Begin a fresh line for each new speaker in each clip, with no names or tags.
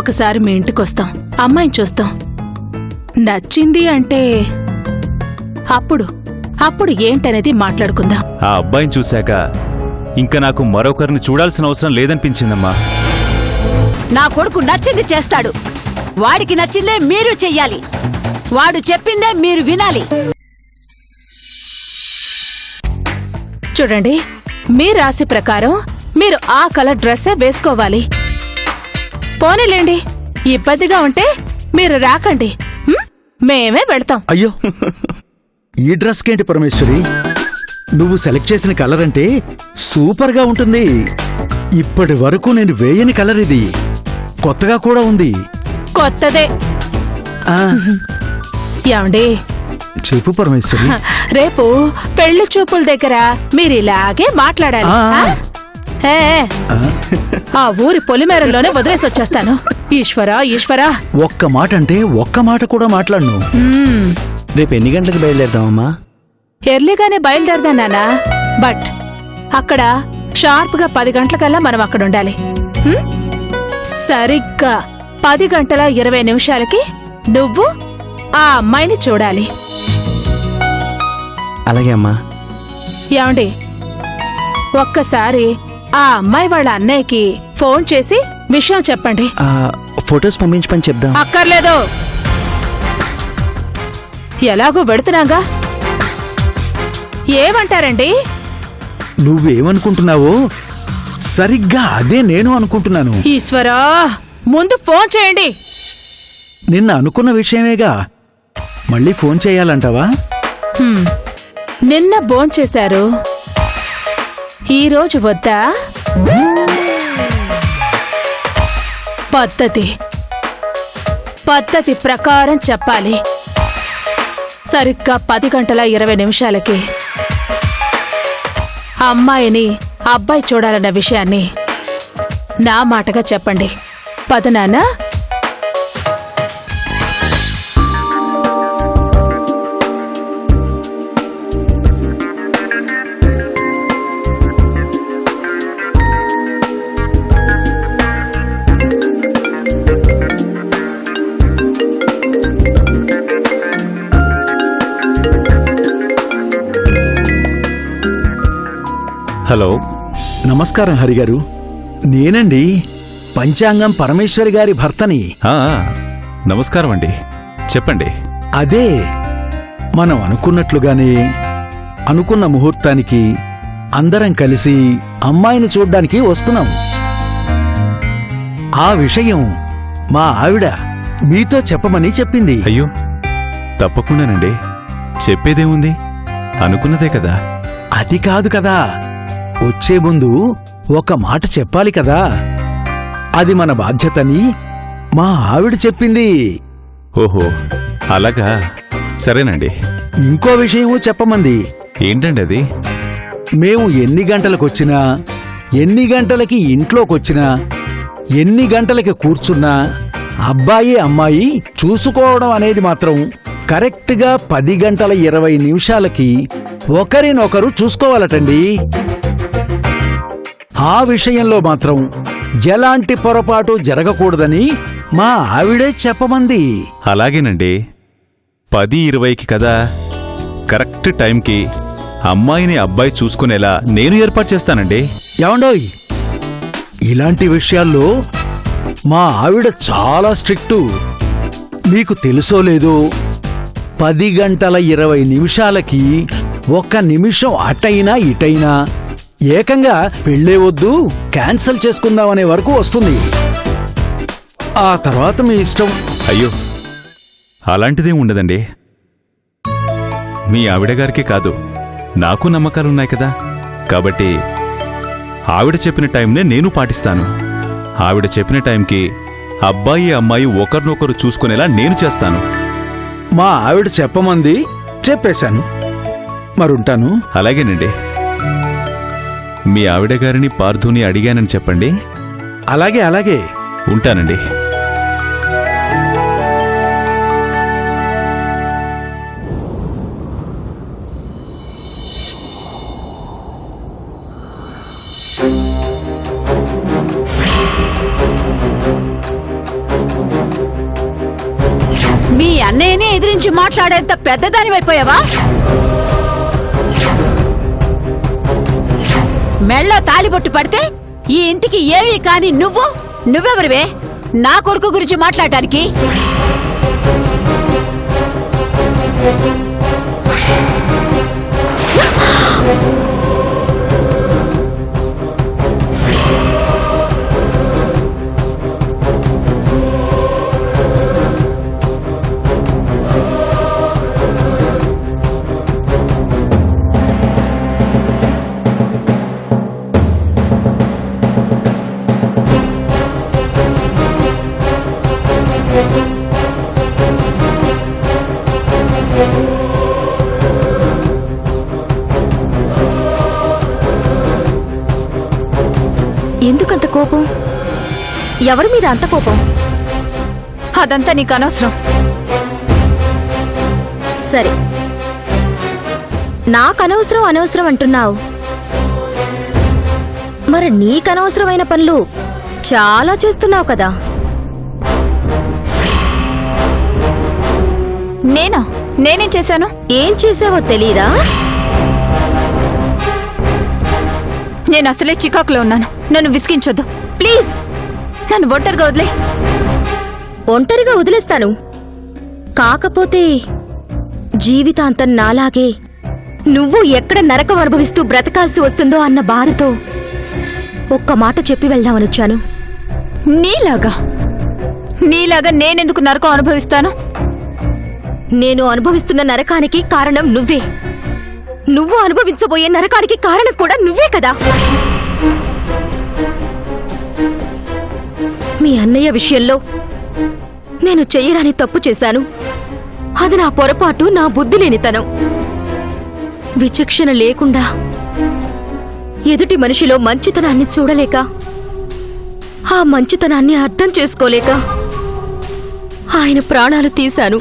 ఒకసారి మీ ఇంటికొస్తాం, అమ్మాయిని చూస్తాం. నచ్చింది అంటే అప్పుడు ఏంటనేది మాట్లాడుకుందాం.
ఆ అబ్బాయిని చూశాక ఇంకా నాకు మరొకరిని చూడాల్సిన అవసరం లేదనిపించిందమ్మా.
నా కొడుకు నచ్చింది చేస్తాడు. వాడికి నచ్చిందే మీరు చెయ్యాలి. వాడు చెప్పిందే మీరు వినాలి.
చూడండి, మీ రాశి ప్రకారం మీరు ఆ కలర్ డ్రెస్సే వేసుకోవాలి. పోనీలేండి, ఇబ్బందిగా ఉంటే మీరు రాకండి, మేమే పెడతాం.
అయ్యో, ఈ డ్రెస్కేంటి పరమేశ్వరి, నువ్వు సెలెక్ట్ చేసిన కలర్ అంటే సూపర్గా ఉంటుంది. ఇప్పటి వరకు నేను వేయని కలర్ ఇది, కొత్తగా కూడా ఉంది.
కొత్తదే. ఏమండి,
చెప్పు పరమేశ్వరి.
రేపు పెళ్లి చూపుల దగ్గర మీరిలాగే మాట్లాడాలి. ఆ ఊరి పొలిమేరల్లోనే వదిలేసి వచ్చేస్తాను. ఈశ్వరా ఈశ్వరా,
ఒక్క మాట అంటే ఒక్క మాట కూడా మాట్లాడను.
రేపు ఎన్ని గంటలకు బయలుదేరదామమ్మా?
ఎర్లీగానే బయలుదేరదా నాన్నా, బట్ అక్కడ షార్ప్ గా 10 గంటలకల్లా మనం అక్కడ ఉండాలి. సరిగ్గా 10:20 నువ్వు ఆ అమ్మాయిని చూడాలి.
అలాగే అమ్మా.
ఏమండి, ఒక్కసారి ఆ అమ్మాయి వాళ్ళ అన్నయ్యకి ఫోన్ చేసి విషయం చెప్పండి.
ఫొటోస్ పంపించమని చెప్దాం.
అక్కర్లేదు, ఎలాగో వెడుతున్నాగా. ఏమంటారండి?
నువ్వేమనుకుంటున్నావో సరిగ్గా అదే నేను అనుకుంటున్నాను.
ఈశ్వరా, ముందు ఫోన్ చేయండి.
నిన్న అనుకున్న విషయమేగా, మళ్ళీ ఫోన్ చేయాలంటావా?
నిన్న భోంచేశారు, ఈరోజు వద్దా? పద్ధతి ప్రకారం చెప్పాలి. సరిగ్గా 10:20 అమ్మాయిని అబ్బాయి చూడాలన్న విషయాన్ని నా మాటగా చెప్పండి. పదనానా?
హలో,
నమస్కారం హరిగారు. నేనండి, పంచాంగం పరమేశ్వరి గారి భర్తని.
నమస్కారం అండి, చెప్పండి.
అదే, మనం అనుకున్నట్లుగానే అనుకున్న ముహూర్తానికి అందరం కలిసి అమ్మాయిని చూడ్డానికి వస్తున్నాం. ఆ విషయం మా ఆవిడ మీతో చెప్పమని చెప్పింది.
అయ్యో, తప్పకుండానండి, చెప్పేదేముంది, అనుకున్నదే కదా.
అది కాదు కదా, వచ్చే ముందు ఒక మాట చెప్పాలి కదా. అది మన బాధ్యతని మా ఆవిడ చెప్పింది.
ఓహో, అలాగా, సరేనండి.
ఇంకో విషయమూ చెప్పమంది.
ఏంటండి అది?
మేము ఎన్ని గంటలకొచ్చినా, ఎన్ని గంటలకి ఇంట్లోకొచ్చినా, ఎన్ని గంటలకి కూర్చున్నా అబ్బాయి అమ్మాయి చూసుకోవడం అనేది మాత్రం కరెక్ట్గా 10:20 ఒకరినొకరు చూసుకోవాలటండి. ఆ విషయంలో మాత్రం ఎలాంటి పొరపాటు జరగకూడదని మా ఆవిడే చెప్పమంది.
అలాగేనండి, 10:20 కదా, కరెక్ట్ టైంకి అమ్మాయిని అబ్బాయి చూసుకునేలా నేను ఏర్పాటు చేస్తానండి.
ఏమండోయ్, ఇలాంటి విషయాల్లో మా ఆవిడ చాలా స్ట్రిక్టు. మీకు తెలుసో లేదో, 10:20 ఒక్క నిమిషం అటైనా ఇటైనా ఏకంగా పెళ్ళే వద్దు, క్యాన్సల్ చేసుకుందామనే వరకు వస్తుంది. ఆ తర్వాత మీ ఇష్టం.
అయ్యో, అలాంటిదేం ఉండదండి. మీ ఆవిడగారికి కాదు, నాకు నమ్మకాలున్నాయి కదా. కాబట్టి ఆవిడ చెప్పిన టైంనే నేను పాటిస్తాను. ఆవిడ చెప్పిన టైంకి అబ్బాయి అమ్మాయి ఒకరినొకరు చూసుకునేలా నేను చేస్తాను.
మా ఆవిడ చెప్పమంది, చెప్పేశాను. మరుంటాను.
అలాగేనండి. మీ ఆవిడ గారిని పార్థుని అడిగానని చెప్పండి.
అలాగే అలాగే.
ఉంటానండి.
మీ అన్నయ్యని ఎదిరించి మాట్లాడేంత పెద్దదానివైపోయావా? మెళ్ళో తాలిబొట్టు పడితే ఈ ఇంటికి ఏమీ కాని నువ్వెవరివే నా కొడుకు గురించి మాట్లాడటానికి?
ఎందుకంత కోపం? ఎవరి మీద అంత కోపం?
అదంతా నీకు అనవసరం.
సరే, నాకనవసరం అనవసరం అంటున్నావు. మరి నీకనవసరమైన పనులు చాలా చేస్తున్నావు కదా.
నేనేం చేశాను?
ఏం చేసావో తెలీదా?
నేను అసలే చికాకులో ఉన్నాను. నన్ను విసిగించొద్దు ప్లీజ్. నన్ను ఒంటరిగా వదిలే.
ఒంటరిగా వదిలేస్తాను. కాకపోతే జీవితాంతం నాలాగే నువ్వు ఎక్కడ నరకం అనుభవిస్తూ బ్రతకాల్సి వస్తుందో అన్న బాధతో ఒక్క మాట చెప్పి వెళ్దామనొచ్చాను.
నీలాగా నేనెందుకు నరకం అనుభవిస్తాను?
నేను అనుభవిస్తున్న నరకానికి కారణం నువ్వే. నువ్వు అనుభవించబోయే నరకానికి కారణం కూడా నువ్వే కదా. మీ అన్నయ్య విషయంలో నేను చెయ్యరాని తప్పు చేశాను. అది నా పొరపాటు, నా బుద్ధి లేనితనం. విచక్షణ లేకుండా ఎదుటి మనిషిలో మంచితనాన్ని చూడలేక, ఆ మంచితనాన్ని అర్థం చేసుకోలేక ఆయన ప్రాణాలు తీశాను.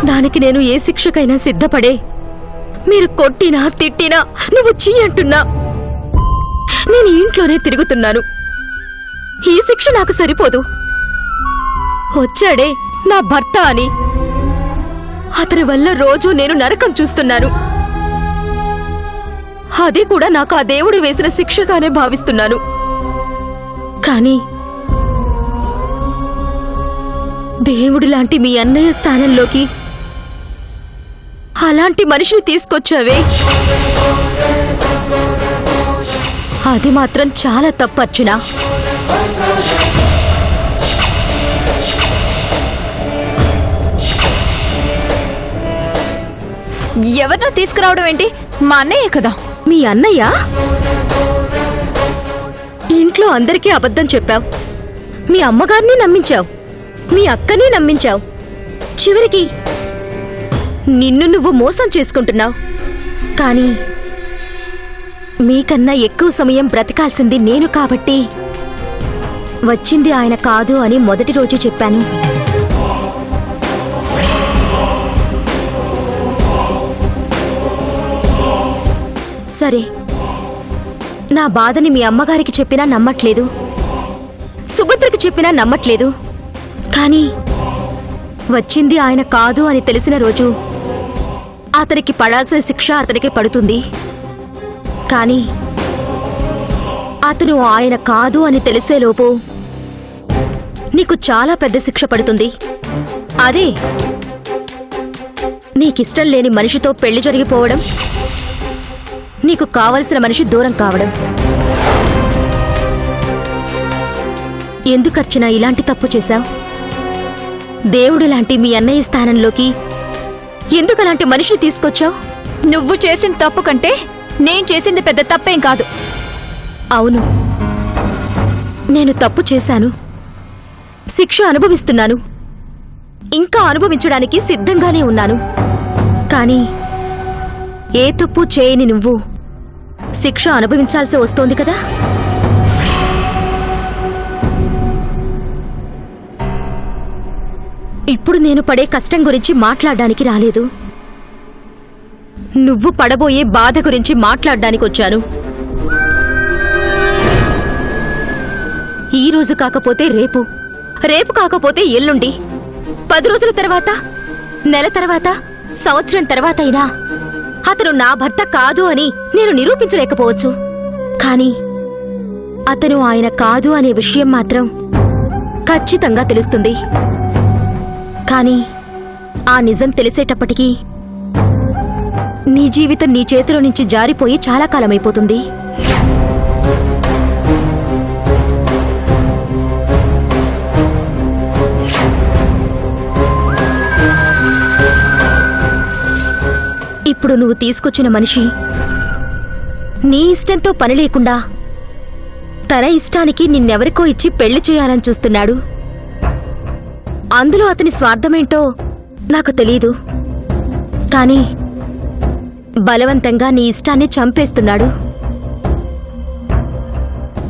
దానికి నేను ఏ శిక్షకైనా సిద్ధపడే. మీరు కొట్టినా తిట్టినా, నువ్వు చీ అంటున్నా నేను ఇంట్లోనే తిరుగుతున్నాను. ఈ శిక్ష నాకు సరిపోదు. వచ్చాడే నా భర్త అని, అతని వల్ల రోజూ నేను నరకం చూస్తున్నాను. అది కూడా నాకు ఆ దేవుడు వేసిన శిక్షగానే భావిస్తున్నాను. కానీ దేవుడు లాంటి మీ అన్నయ్య స్థానంలోకి అలాంటి మనిషిని తీసుకొచ్చావే, అది మాత్రం చాలా తప్పు అర్చనా.
ఎవరినో తీసుకురావడం ఏంటి? మా అన్నయ్య కదా.
మీ అన్నయ్య? ఇంట్లో అందరికీ అబద్ధం చెప్పావు. మీ అమ్మగారిని నమ్మించావు, మీ అక్కని నమ్మించావు. చివరికి నిన్ను నువ్వు మోసం చేసుకుంటున్నావు. కానీ మీకన్నా ఎక్కువ సమయం బ్రతకాల్సింది నేను కాబట్టి వచ్చింది ఆయన కాదు అని మొదటి రోజు చెప్పాను. సరే, నా బాధని మీ అమ్మగారికి చెప్పినా నమ్మట్లేదు, సుభద్రకి చెప్పినా నమ్మట్లేదు. కానీ వచ్చింది ఆయన కాదు అని తెలిసిన రోజు అతనికి పడాల్సిన శిక్ష అతనికి పడుతుంది. కానీ అతను ఆయన కాదు అని తెలిసేలోపు నీకు చాలా పెద్ద శిక్ష పడుతుంది. అదే నీకిష్టం లేని మనిషితో పెళ్లి జరిగిపోవడం, నీకు కావలసిన మనిషి దూరం కావడం. ఎందుకర్చనా ఇలాంటి తప్పు చేశావు? దేవుడు లాంటి మీ అన్నయ్య స్థానంలోకి ఎందుకలాంటి మనిషిని తీసుకొచ్చావు?
నువ్వు చేసిన తప్పు కంటే నేను చేసింది పెద్ద తప్పేం కాదు.
అవును, నేను తప్పు చేశాను, శిక్ష అనుభవిస్తున్నాను, ఇంకా అనుభవించడానికి సిద్ధంగానే ఉన్నాను. కానీ ఏ తప్పు చేయని నువ్వు శిక్ష అనుభవించాల్సి వస్తోంది కదా. ఇప్పుడు నేను పడే కష్టం గురించి మాట్లాడడానికి రాలేదు, నువ్వు పడబోయే బాధ గురించి మాట్లాడడానికి వచ్చాను. ఈ ఈరోజు కాకపోతే రేపు, రేపు కాకపోతే ఎల్లుండి, 10 రోజుల తర్వాత, నెల తర్వాత, సంవత్సరం తర్వాత అయినా అతను నా భర్త కాదు అని నేను నిరూపించలేకపోవచ్చు. కాని అతను ఆయన కాదు అనే విషయం మాత్రం ఖచ్చితంగా తెలుస్తుంది. కాని ఆ నిజం తెలిసేటప్పటికీ నీ జీవితం నీ చేతిలో నుంచి జారిపోయి చాలా కాలమైపోతుంది. ఇప్పుడు నువ్వు తీసుకొచ్చిన మనిషి నీ ఇష్టంతో పని లేకుండా తన ఇష్టానికి నిన్నెవరికో ఇచ్చి పెళ్లి చేయాలని చూస్తున్నాడు. అందులో అతని స్వార్థమేంటో నాకు తెలీదు. కాని బలవంతంగా నీ ఇష్టాన్ని చంపేస్తున్నాడు.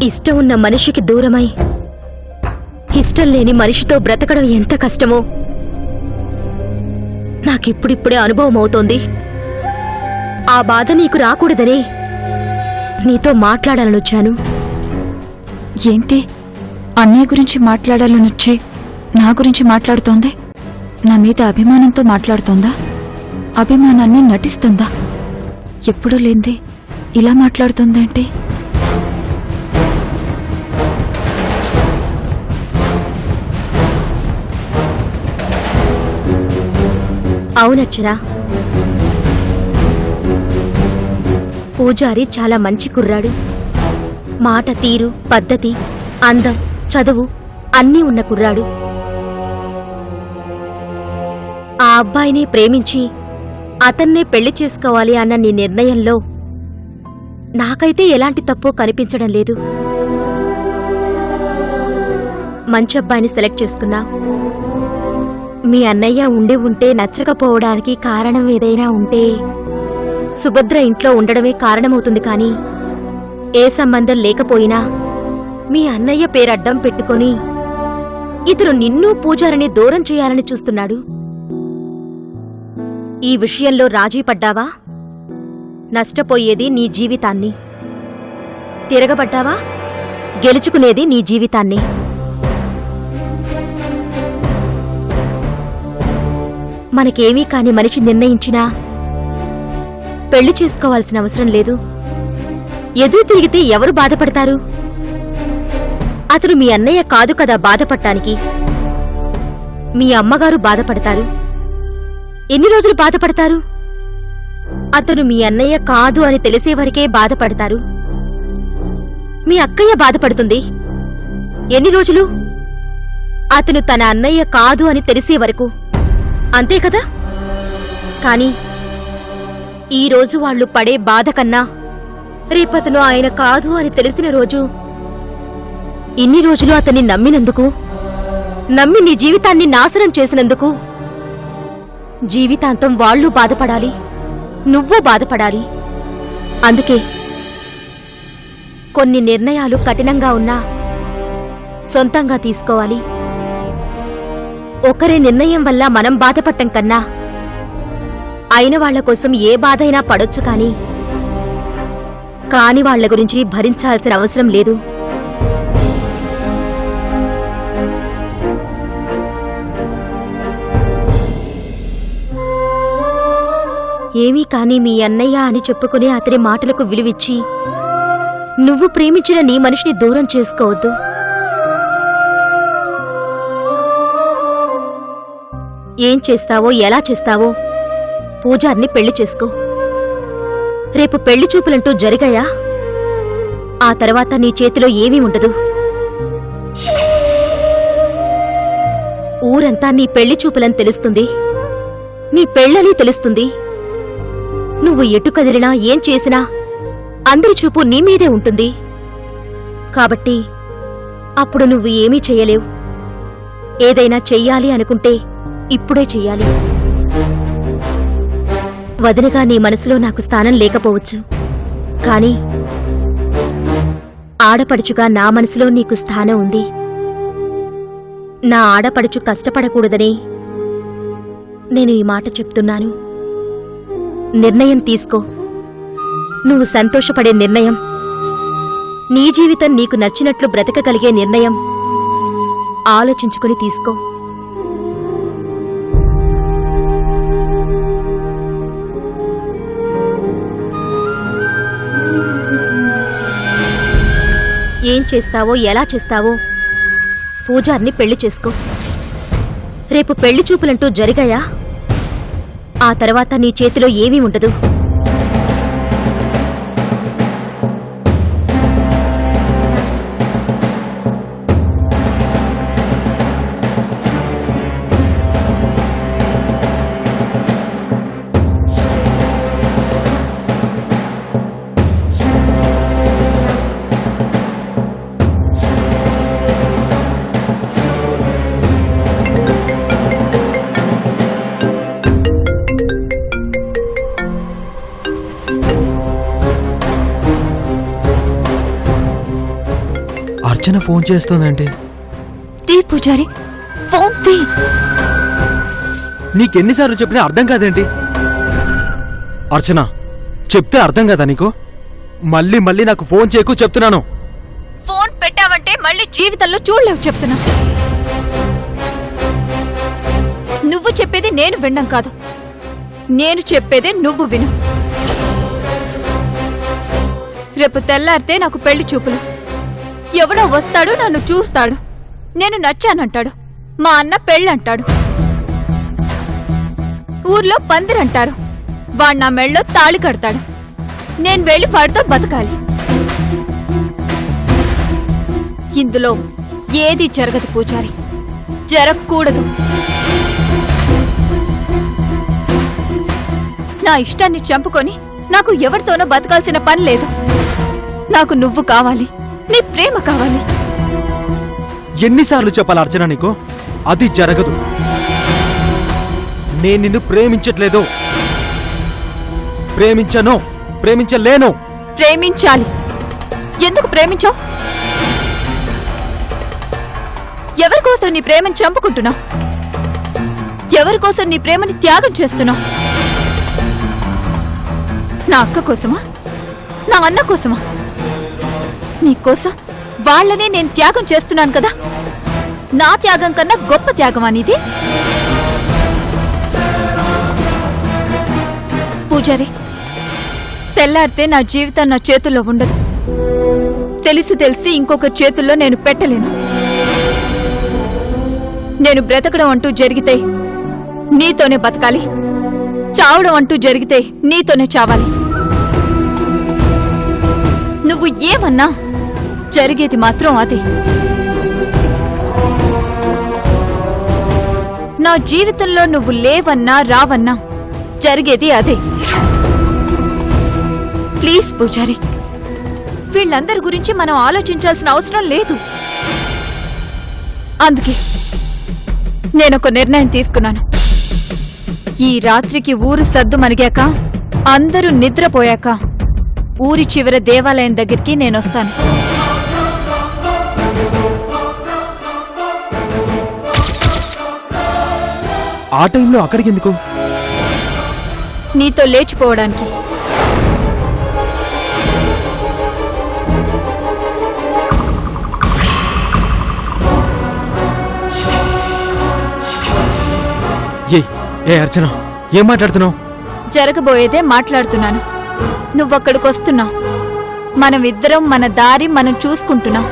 ఇష్టం ఉన్న మనిషికి దూరమై ఇష్టం లేని మనిషితో బ్రతకడం ఎంత కష్టమో నాకిప్పుడిప్పుడే అనుభవం అవుతోంది. ఆ బాధ నీకు రాకూడదనే నీతో మాట్లాడాలనొచ్చాను.
ఏంటి అన్నయ్య గురించి మాట్లాడాలనొచ్చి నా గురించి మాట్లాడుతోంది? నా మీద అభిమానంతో మాట్లాడుతోందా? అభిమానాన్ని నటిస్తుందా? ఎప్పుడూ లేంది ఇలా మాట్లాడుతోందేంటి?
అవునచ్చరా, పూజారి చాలా మంచి కుర్రాడు. మాట తీరు, పద్ధతి, అందం, చదువు అన్నీ ఉన్న కుర్రాడు. ఆ అబ్బాయిని ప్రేమించి అతన్నే పెళ్లి చేసుకోవాలి అన్న నీ నిర్ణయంలో నాకైతే ఎలాంటి తప్పు కనిపించడం లేదు. మంచి అబ్బాయిని సెలెక్ట్ చేసుకున్నా. మీ అన్నయ్య ఉండి ఉంటే నచ్చకపోవడానికి కారణం ఏదైనా ఉంటే సుభద్ర ఇంట్లో ఉండడమే కారణమవుతుంది. కాని ఏ సంబంధం లేకపోయినా మీ అన్నయ్య పేరడ్డం పెట్టుకొని ఇతను నిన్ను పూజారిని దూరం చేయాలని చూస్తున్నాడు. ఈ విషయంలో రాజీ పడ్డావా నష్టపోయేది నీ జీవితాన్ని, తిరగబడ్డావా గెలుచుకునేది నీ జీవితాన్ని. మనకేమీ కాని మనిషి నిర్ణయించినా పెళ్లి చేసుకోవాల్సిన అవసరం లేదు. ఎదురు తిరిగితే ఎవరు బాధపడతారు? అతను మీ అన్నయ్య కాదు కదా బాధపడటానికి. మీ అమ్మగారు బాధపడతారు. ఎన్ని రోజులు బాధపడతారు? అతను మీ అన్నయ్య కాదు అని తెలిసే వరకే బాధపడతారు. మీ అక్కయ్య బాధపడుతుంది. ఎన్ని రోజులు? అతను తన అన్నయ్య కాదు అని తెలిసే వరకు. అంతే కదా? కాని ఈరోజు వాళ్లు పడే బాధ కన్నా రేపతను ఆయన కాదు అని తెలిసిన రోజు, ఇన్ని రోజులు అతన్ని నమ్మినందుకు, నమ్మి నీ జీవితాన్ని నాశనం చేసినందుకు జీవితాంతం వాళ్లు బాధపడాలి, నువ్వు బాధపడాలి. అందుకే కొన్ని నిర్ణయాలు కఠినంగా ఉన్నా సొంతంగా తీసుకోవాలి. ఒకరి నిర్ణయం వల్ల మనం బాధపడటం కన్నా అయిన వాళ్ల కోసం ఏ బాధైనా పడొచ్చు. కాని వాళ్ల గురించి భరించాల్సిన అవసరం లేదు. ఏమీ కాని మీ అన్నయ్య అని చెప్పుకునే అతని మాటలకు విలువిచ్చి నువ్వు ప్రేమించిన నీ మనిషిని దూరం చేసుకోవద్దు. ఏం చేస్తావో ఎలా చేస్తావో పూజార్ని పెళ్లి చేసుకో. రేపు పెళ్లి చూపులంటూ జరిగాయా ఆ తర్వాత నీ చేతిలో ఏమీ ఉండదు. ఊరంతా నీ పెళ్లి చూపులని తెలుస్తుంది, నీ పెళ్ళని తెలుస్తుంది. నువ్వు ఎటు కదిలినా ఏం చేసినా అందరి చూపు నీ మీదే ఉంటుంది. కాబట్టి అప్పుడు నువ్వు ఏమీ చెయ్యలేవు. ఏదైనా చెయ్యాలి అనుకుంటే ఇప్పుడే చెయ్యాలి. వదినగా నీ మనసులో నాకు స్థానం లేకపోవచ్చు, కాని ఆడపడుచుగా నా మనసులో నీకు స్థానం ఉంది. నా ఆడపడుచు కష్టపడకూడదని నేను ఈ మాట చెప్తున్నాను. నిర్ణయం తీసుకో. నువ్వు సంతోషపడే నిర్ణయం, నీ జీవితం నీకు నచ్చినట్లు బ్రతకగలిగే నిర్ణయం ఆలోచించుకుని తీసుకో. ఏం చేస్తావో ఎలా చేస్తావో పూజార్ని పెళ్లి చేసుకో. రేపు పెళ్లి చూపులంటూ జరిగాయా ఆ తర్వాత నీ చేతిలో ఏమీ ఉండదు.
అర్చన ఫోన్ చేస్తోందంటే
తీ పూజారి, ఫోన్ తీ.
నీకెన్నిసార్లు చెప్పినా అర్థం కాదేంటి? అర్చన, చెప్తే అర్థం కాదా నీకు? మళ్ళీ మళ్ళీ నాకు ఫోన్ చేయకు చెప్తున్నాను.
ఫోన్ పెట్టావంటే మళ్ళీ జీవితంలో చూడలేవు చెప్తున్నా. నువ్వు చెప్పేది నేను వినడం కాదు, నేను చెప్పేదే నువ్వు విను. రేపు తెల్లారితే నాకు పెళ్లి చూపులు. ఎవడో వస్తాడు, నన్ను చూస్తాడు, నేను నచ్చానంటాడు, మా అన్న పెళ్ళంటాడు, ఊర్లో పందిరంటారు, వాడు నా మెళ్ళో తాళి కడతాడు, నేను వెళ్ళి వాడితో బతకాలి. ఇందులో ఏది జరగదు పూజారి, జరగకూడదు. నా ఇష్టాన్ని చంపుకొని నాకు ఎవరితోనో బతకాల్సిన పని లేదు. నాకు నువ్వు కావాలి, నీ ప్రేమ కావాలి.
ఎన్నిసార్లు చెప్పాలి అర్చన నీకు? అది జరగదు. నేను నిన్ను ప్రేమించట్లేదు, ప్రేమించను, ప్రేమించలేను.
ప్రేమించాలి. ఎందుకు ప్రేమించావు? ఎవరి కోసం నీ ప్రేమని చంపుకుంటున్నావు? ఎవరి కోసం నీ ప్రేమని త్యాగం చేస్తున్నావు? నా అక్క కోసమా? నా అన్న కోసమా? నీ కోసం వాళ్ళనే నేను త్యాగం చేస్తున్నాను కదా. నా త్యాగం కన్నా గొప్ప త్యాగం అనేది. పూజారి, తెల్లారితే నా జీవితం నా చేతుల్లో ఉండదు. తెలిసి తెలిసి ఇంకొక చేతుల్లో నేను పెట్టలేను. నేను బ్రతకడం అంటూ జరిగితే నీతోనే బతకాలి, చావడం అంటూ జరిగితే నీతోనే చావాలి. నువ్వు ఏమన్నా జరిగేది మాత్రం అదే. నా జీవితంలో నువ్వు లేవన్నా రావన్నా జరిగేది అదే. ప్లీజ్ పూజారి, వీళ్ళందరి గురించి మనం ఆలోచించాల్సిన అవసరం లేదు. అందుకే నేనొక నిర్ణయం తీసుకున్నాను. ఈ రాత్రికి ఊరు సద్దు మణిగాక, అందరూ నిద్రపోయాక ఊరి చివర దేవాలయం దగ్గరికి నేనొస్తాను.
ఆ టైంలో అక్కడికి ఎందుకు?
నీతో లేచిపోవడానికి.
ఏ అర్చన, ఏం మాట్లాడుతున్నావు?
జరగబోయేదే మాట్లాడుతున్నాను. నువ్వక్కడికొస్తున్నావు. మనమిద్దరం మన దారి మనం చూసుకుంటున్నాం.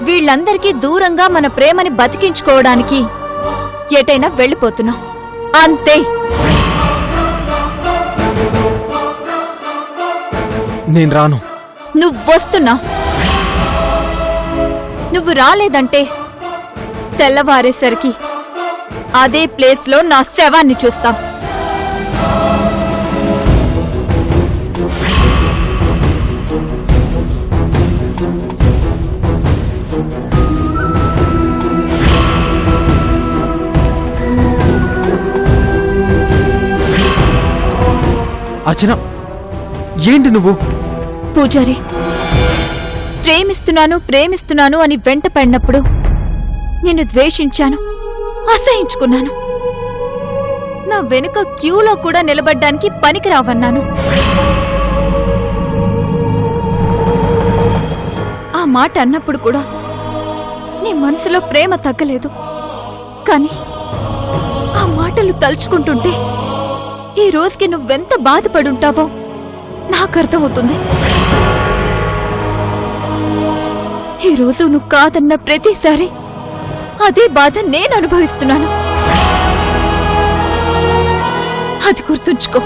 వీళ్ళందరికీ దూరంగా మన ప్రేమని బతికించుకోవడానికి ఎటైనా వెళ్ళిపోతున్నాం. అంతే.
నేను రాను.
నువ్వొస్తున్నావు. నువ్వు రాలేదంటే తెల్లవారేసరికి అదే ప్లేస్లో నా శవాన్ని చూస్తాం.
అర్చన, ఏంటి నువ్వు?
పూజారి, ప్రేమిస్తున్నాను ప్రేమిస్తున్నాను అని వెంట పడినప్పుడు నేను ద్వేషించాను, అసహించుకున్నాను. నా వెనుక క్యూలో కూడా నిలబడ్డానికి పనికిరావన్నాను. మాట అన్నప్పుడు కూడా నీ మనసులో ప్రేమ తగ్గలేదు. కానీ ఆ మాటలు తలుచుకుంటుంటే ఈ రోజుకి నువ్వెంత బాధపడుంటావో నాకు అర్థమవుతుంది. ఈ రోజు నువ్వు కాదన్న ప్రతిసారి అదే బాధ నేను అనుభవిస్తున్నాను. అది గుర్తుంచుకో.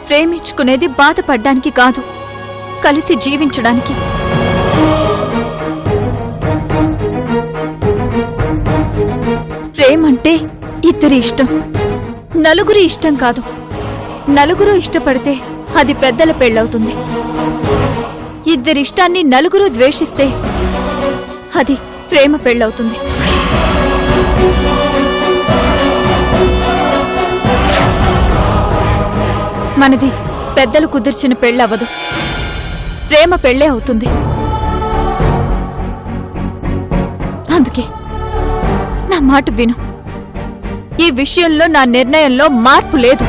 ప్రేమించుకునేది బాధపడ్డానికి కాదు, కలిసి జీవించడానికి. ప్రేమంటే ఇద్దరి ఇష్టం, నలుగురి ఇష్టం కాదు. నలుగురు ఇష్టపడితే అది పెద్దల పెళ్ళవుతుంది. ఇద్దరిష్టాన్ని నలుగురు ద్వేషిస్తే అది ప్రేమ పెళ్ళవుతుంది. మనది పెద్దలు కుదిర్చిన పెళ్ళవదు, ప్రేమ పెళ్ళే అవుతుంది. అందుకే నా మాట విను. ఈ విషయంలో నా నిర్ణయంలో మార్పు లేదు.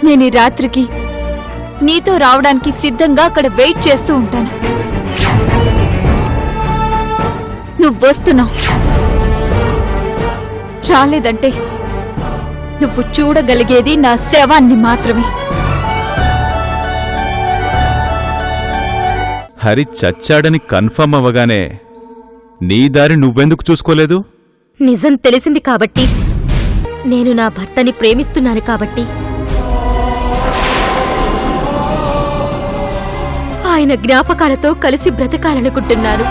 నేను ఈ రాత్రికి నీతో రావడానికి సిద్ధంగా అక్కడ వెయిట్ చేస్తూ ఉంటాను. నువ్వు వస్తున్నావు. రాలేదంటే నువ్వు చూడగలిగేది నా శవాన్ని మాత్రమే.
హరి చచ్చాడని కన్ఫర్మ్ అవ్వగానే నీ దారి నువ్వెందుకు చూసుకోలేదు?
నిజం తెలిసింది కాబట్టి, నేను నా భర్తని ప్రేమిస్తున్నాను కాబట్టి, ఆయన జ్ఞాపకాలతో కలిసి బ్రతకాలనుకుంటున్నాను.